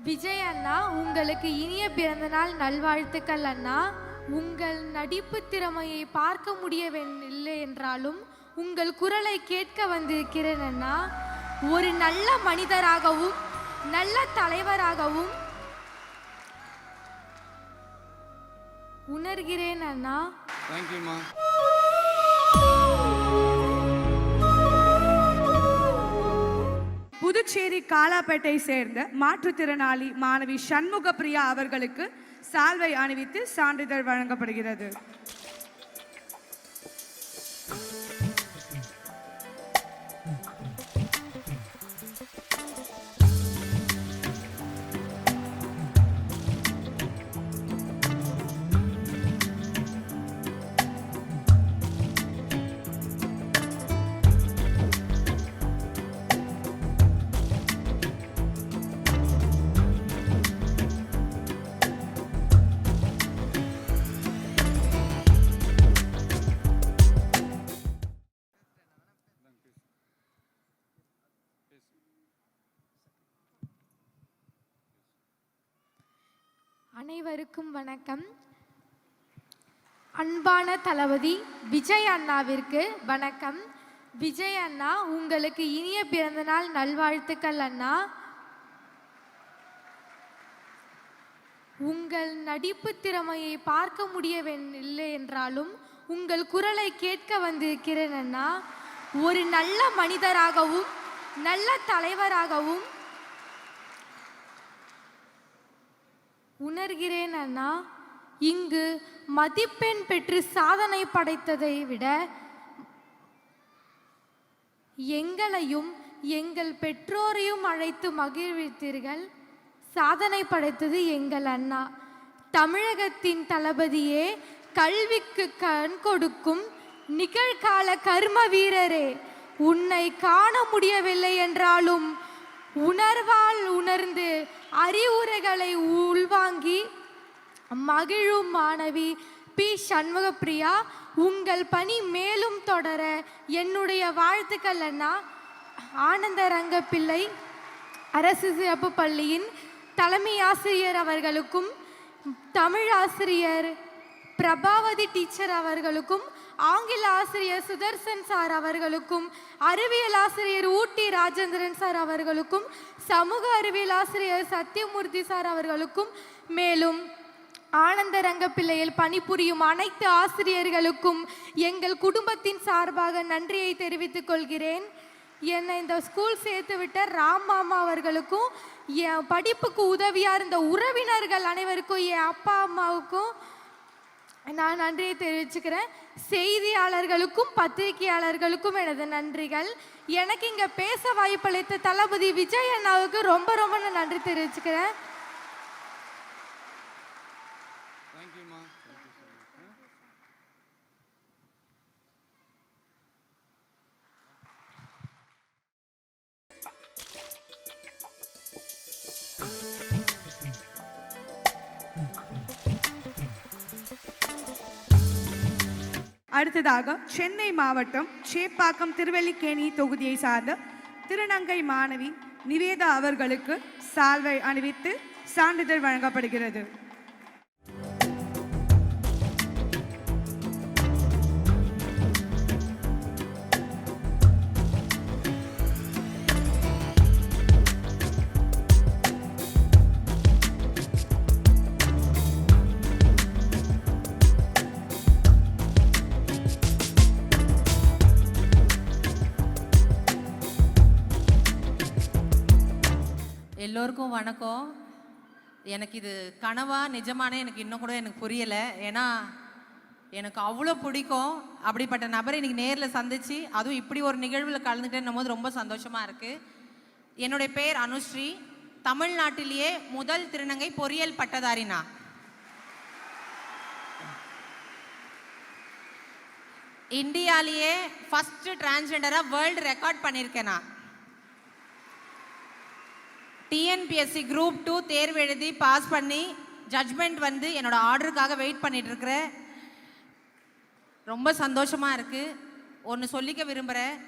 விஜய் அண்ணா, உங்களுக்கு இனிய பிறந்தநாள் நல்வாழ்த்துக்கள் அண்ணா. உங்கள் நடிப்பு திறமையை பார்க்க முடியவில்லை என்றாலும் உங்கள் குரலை கேட்க வந்திருக்கிறேன் அண்ணா. ஒரு நல்ல மனிதராகவும் நல்ல தலைவராகவும் உணர்கிறேன் அண்ணா. தேங்க்யூம்மா. புதுச்சேரி காலாப்பேட்டை சேர்ந்த மாற்றுத்திறனாளி மாணவி சண்முக பிரியா அவர்களுக்கு சால்வை அணிவித்து சான்றிதழ் வழங்கப்படுகிறது. அனைவருக்கும் வணக்கம். அன்பான தளபதி விஜய் அண்ணாவிற்கு வணக்கம். விஜய் அண்ணா, உங்களுக்கு இனிய பிறந்தநாள் நல்வாழ்த்துக்கள் அண்ணா. உங்கள் நடிப்பு திறமையை பார்க்க முடியவில்லை என்றாலும் உங்கள் குரலை கேட்க வந்திருக்கிறேன் அண்ணா. ஒரு நல்ல மனிதராகவும் நல்ல தலைவராகவும் உணர்கிறேன் அண்ணா. இங்கு மதிப்பெண் பெற்று சாதனை படைத்ததை விட எங்களையும் எங்கள் பெற்றோரையும் அழைத்து மகிழ்வித்தீர்கள். சாதனை படைத்தது எங்கள் அண்ணா. தமிழகத்தின் தளபதியே, கல்விக்கு கண் கொடுக்கும் நிகழ்கால கர்ம வீரரே, உன்னை காண முடியவில்லை என்றாலும் உணர்வால் உணர்ந்து அறிவுரைகளை உள்வாங்கி மகிழும் மாணவி பி. சண்முகப்பிரியா, உங்கள் பணி மேலும் தொடர என்னுடைய வாழ்த்துக்கள் அண்ணா. ஆனந்த ரங்கப்பிள்ளை அரசு சிறப்பு பள்ளியின் தலைமை ஆசிரியர் அவர்களுக்கும், தமிழ் ஆசிரியர் பிரபாவதி டீச்சர் அவர்களுக்கும், ஆங்கில ஆசிரியர் சுதர்சன் சார் அவர்களுக்கும், அறிவியல் ஆசிரியர் ஊட்டி ராஜேந்திரன் சார் அவர்களுக்கும், சமூக அறிவியல் ஆசிரியர் சத்தியமூர்த்தி சார் அவர்களுக்கும், மேலும் ஆனந்த ரங்கப்பிள்ளையில் பணிபுரியும் அனைத்து ஆசிரியர்களுக்கும் எங்கள் குடும்பத்தின் சார்பாக நன்றியை தெரிவித்துக் கொள்கிறேன். என்னை இந்த ஸ்கூல் சேர்த்து விட்ட ராம் மாமா அவர்களுக்கும், என் படிப்புக்கு உதவியாக இருந்த உறவினர்கள் அனைவருக்கும், என் அப்பா அம்மாவுக்கும் நான் நன்றியை தெரிவிச்சுக்கிறேன். செய்தியாளர்களுக்கும் பத்திரிகையாளர்களுக்கும் எனது நன்றிகள். எனக்கு இங்கே பேச வாய்ப்பளித்த தளபதி விஜய் அண்ணாவுக்கு ரொம்ப ரொம்ப நான் நன்றி தெரிவிச்சுக்கிறேன். அடுத்ததாக சென்னை மாவட்டம் சேப்பாக்கம் திருவல்லிக்கேணி தொகுதியை சார்ந்த திருநங்கை மாணவி நிவேதா அவர்களுக்கு சால்வை அணிவித்து சான்றிதழ் வழங்கப்படுகிறது. எல்லோருக்கும் வணக்கம். எனக்கு இது கனவா நிஜமானே எனக்கு இன்னும் கூட எனக்கு புரியலை. ஏன்னா எனக்கு அவ்வளோ பிடிக்கும். அப்படிப்பட்ட நபரை இன்னைக்கு நேரில் சந்திச்சு, அதுவும் இப்படி ஒரு நிகழ்வில் கலந்துக்கிட்டேன்னும் போது ரொம்ப சந்தோஷமாக இருக்குது. என்னுடைய பேர் அனுஸ்ரீ. தமிழ்நாட்டிலேயே முதல் திருநங்கை பொறியியல் பட்டதாரினா. இந்தியாலேயே ஃபஸ்ட்டு டிரான்ஸ்ஜெண்டராக வேர்ல்டு ரெக்கார்ட் பண்ணியிருக்கேன். நான் டிஎன்பிஎஸ்சி குரூப் 2 தேர்வு எழுதி பாஸ் பண்ணி ஜட்ஜ்மெண்ட் வந்து என்னோட ஆர்டருக்காக வெயிட் பண்ணிட்டு இருக்கிறேன். ரொம்ப சந்தோஷமாக இருக்குது. ஒன்று சொல்லிக்க விரும்புகிறேன்.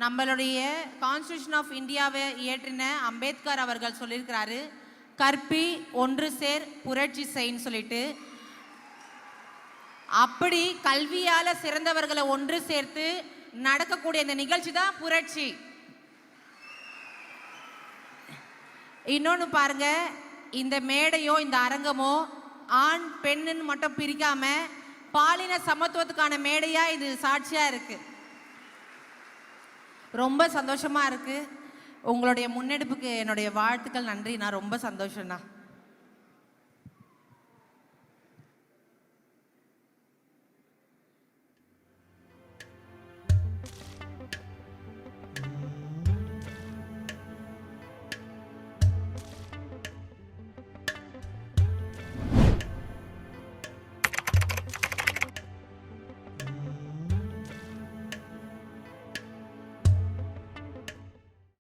நம்மளுடைய கான்ஸ்டியூஷன் ஆஃப் இந்தியாவை இயற்றின அம்பேத்கர் அவர்கள் சொல்லியிருக்கிறாரு, கற்பி ஒன்று சேர் புரட்சி செய்ன்னு சொல்லிட்டு. அப்படி கல்வியால சிறந்தவர்களை ஒன்று சேர்த்து நடக்கக்கூடிய இந்த நிகழ்ச்சி தான் புரட்சி. இன்னொன்று பாருங்க, இந்த மேடையோ இந்த அரங்கமோ ஆண் பெண்ணுன்னு மட்டும் பிரிக்காம பாலின சமத்துவத்துக்கான மேடையா இது சாட்சியா இருக்கு. ரொம்ப சந்தோஷமா இருக்கு. உங்களுடைய முன்னெடுப்புக்கு என்னுடைய வாழ்த்துக்கள். நன்றி. நான் ரொம்ப சந்தோஷம்ண்ணா.